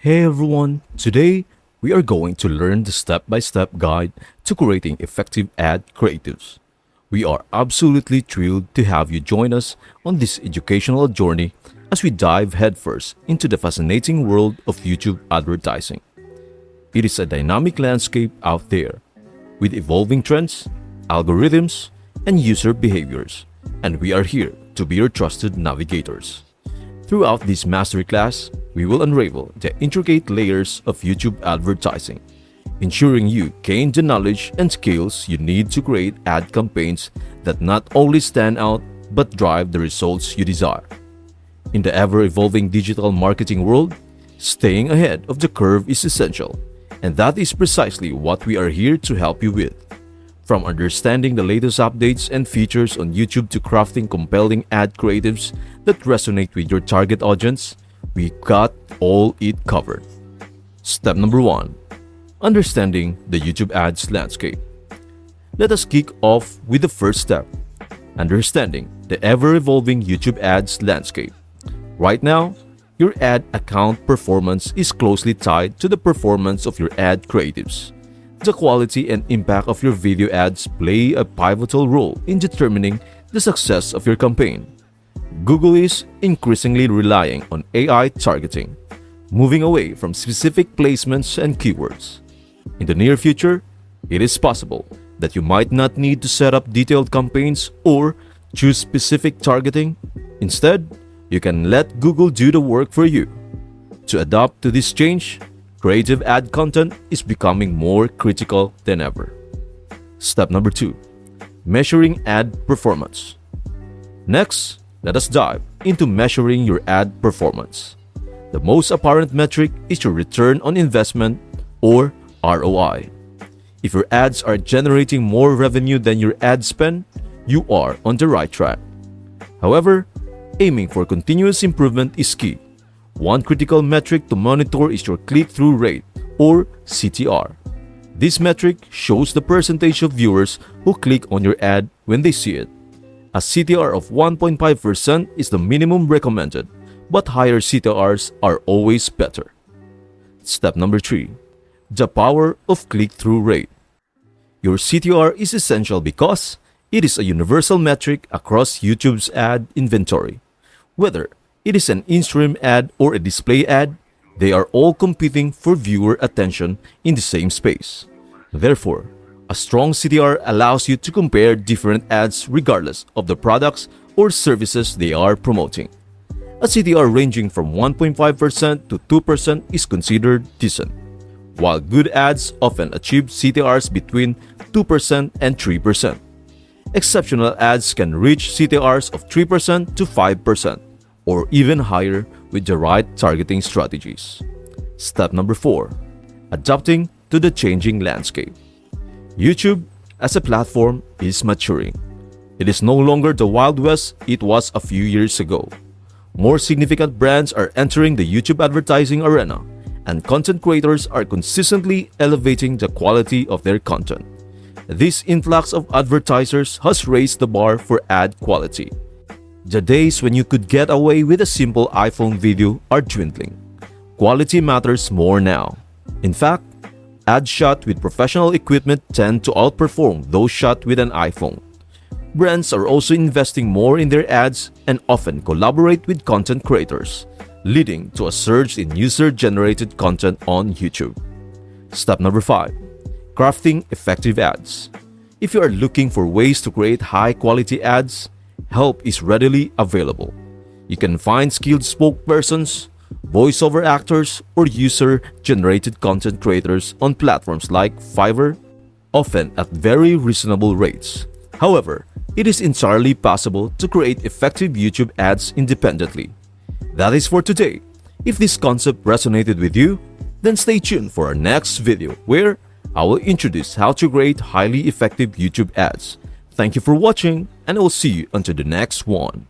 Hey everyone, today we are going to learn the step-by-step guide to creating effective ad creatives. We are absolutely thrilled to have you join us on this educational journey as we dive headfirst into the fascinating world of YouTube advertising. It is a dynamic landscape out there with evolving trends, algorithms, and user behaviors, and we are here to be your trusted navigators. Throughout this masterclass, we will unravel the intricate layers of YouTube advertising, ensuring you gain the knowledge and skills you need to create ad campaigns that not only stand out but drive the results you desire. In the ever-evolving digital marketing world, staying ahead of the curve is essential, and that is precisely what we are here to help you with. From understanding the latest updates and features on YouTube to crafting compelling ad creatives that resonate with your target audience, we got all it covered. Step number 1. Understanding the YouTube ads landscape. Let us kick off with the first step, understanding the ever-evolving YouTube ads landscape. Right now, your ad account performance is closely tied to the performance of your ad creatives. The quality and impact of your video ads play a pivotal role in determining the success of your campaign. Google is increasingly relying on AI targeting, moving away from specific placements and keywords. In the near future, it is possible that you might not need to set up detailed campaigns or choose specific targeting. Instead, you can let Google do the work for you. To adapt to this change, creative ad content is becoming more critical than ever. Step number 2. Measuring ad performance. Next, let us dive into measuring your ad performance. The most apparent metric is your return on investment or ROI. If your ads are generating more revenue than your ad spend, you are on the right track. However, aiming for continuous improvement is key. One critical metric to monitor is your click-through rate or CTR. This metric shows the percentage of viewers who click on your ad when they see it. A CTR of 1.5% is the minimum recommended, but higher CTRs are always better. Step number 3. The power of click-through rate. Your CTR is essential because it is a universal metric across YouTube's ad inventory. Whether it is an in-stream ad or a display ad, they are all competing for viewer attention in the same space. Therefore, a strong CTR allows you to compare different ads regardless of the products or services they are promoting. A CTR ranging from 1.5% to 2% is considered decent, while good ads often achieve CTRs between 2% and 3%. Exceptional ads can reach CTRs of 3% to 5%, or even higher with the right targeting strategies. Step number 4. Adapting to the changing landscape. YouTube as a platform is maturing. It is no longer the Wild West it was a few years ago. More significant brands are entering the YouTube advertising arena, and content creators are consistently elevating the quality of their content. This influx of advertisers has raised the bar for ad quality. The days when you could get away with a simple iPhone video are dwindling. Quality matters more now. In fact, ads shot with professional equipment tend to outperform those shot with an iPhone. Brands are also investing more in their ads and often collaborate with content creators, leading to a surge in user-generated content on YouTube. Step number 5. Crafting effective ads. If you are looking for ways to create high-quality ads, help is readily available. You can find skilled spokespersons, voiceover actors, or user-generated content creators on platforms like Fiverr, often at very reasonable rates. However, it is entirely possible to create effective YouTube ads independently. That is for today. If this concept resonated with you, then stay tuned for our next video where I will introduce how to create highly effective YouTube ads. Thank you for watching, and I will see you until the next one.